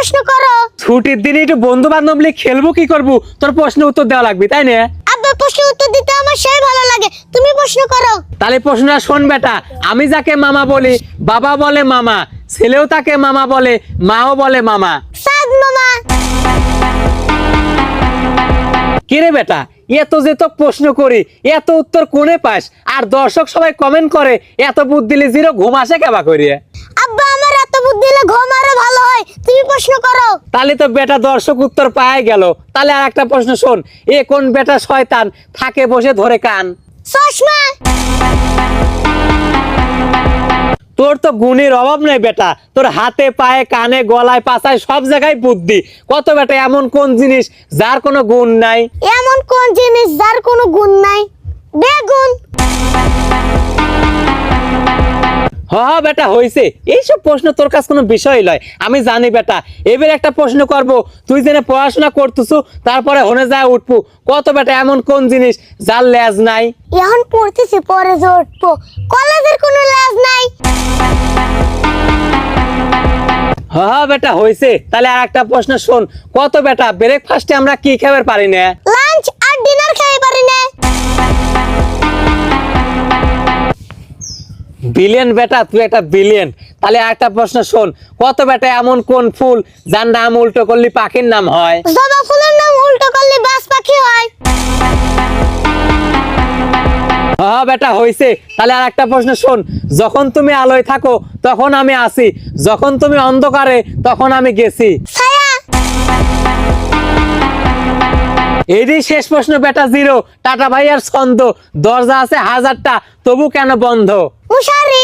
প্রশ্ন করো। ছুটির দিনে একটু বন্ধু বান্ধব নিয়ে খেলবো, কি করবো? তোর প্রশ্নের উত্তর দেওয়া লাগবে, তাই না? আব্বা প্রশ্নের উত্তর দিতে আমার সেই ভালো লাগে, তুমি প্রশ্ন করো। তাহলে প্রশ্নটা শোন বেটা। আমি যাকে মামা বলি, বাবা বলে মামা, ছেলেও তাকে মামা বলে, মাও বলে মামা। সাদ মামা। কিরে বেটা, এত যে তো প্রশ্ন করি, এত উত্তর কোনে পাস? আর দর্শক সবাই কমেন্ট করে এত বুদ্ধি দিলে জিরো ঘুম আসে কেবা করিয়ে? আব্বা আমার এত বুদ্ধি দিলে ঘুম আরো ভালো হয়, তুমি প্রশ্ন করো। তাহলে তো বেটা দর্শক উত্তর পায় গেল। তাহলে আর একটা প্রশ্ন শোন, এ কোন বেটা শয়তান থাকে বসে ধরে কান? চশমা। তোর তো গুণের অভাব নেই বেটা, তোর হাতে পায়ে কানে গলায় পাছায় সব জায়গায় বুদ্ধি। কত বেটা এমন কোন জিনিস যার কোনো গুণ নাই? এমন কোন জিনিস যার কোনো গুণ নাই? বেগুন। হ বেটা হইছে, এইসব প্রশ্ন তোর কাছে কোনো বিষয় লয়, আমি জানি বেটা। এবার একটা প্রশ্ন করব, তুই জেনে পড়াশোনা করতেছু, তারপরে হনে যায় উঠবো। কত বেটা এমন কোন জিনিস যার লেজ নাই? এখন পড়তেছি, পরে যে উঠবো। কলেজের কোনো লেজ নাই। হ বেটা হইছে। তাহলে আর একটা প্রশ্ন শোন, কত বেটা ব্রেকফাস্টে আমরা কি খাবার পারি না? লাঞ্চ আর ডিনার খাই পারি না। বিলিয়ন বেটা, তুই একটা বিলিয়ন। তাহলে একটা প্রশ্ন শোন, কত বেটা এমন কোন ফুল যার নাম উল্টো করলে পাখির নাম হয়? জবা ফুলের নাম উল্টো করলে বাজ পাখি হয়। হ্যাঁ বেটা হইছে। তাহলে আর একটা প্রশ্ন শোন, যখন তুমি আলোয় থাকো তখন আমি আসি, যখন তুমি অন্ধকারে তখন আমি গেছি। ছায়া। এরই শেষ প্রশ্ন বেটা জিরো। টাটা ভাই আর ছন্দ, দরজা আছে হাজারটা তবু কেন বন্ধ? মশারি।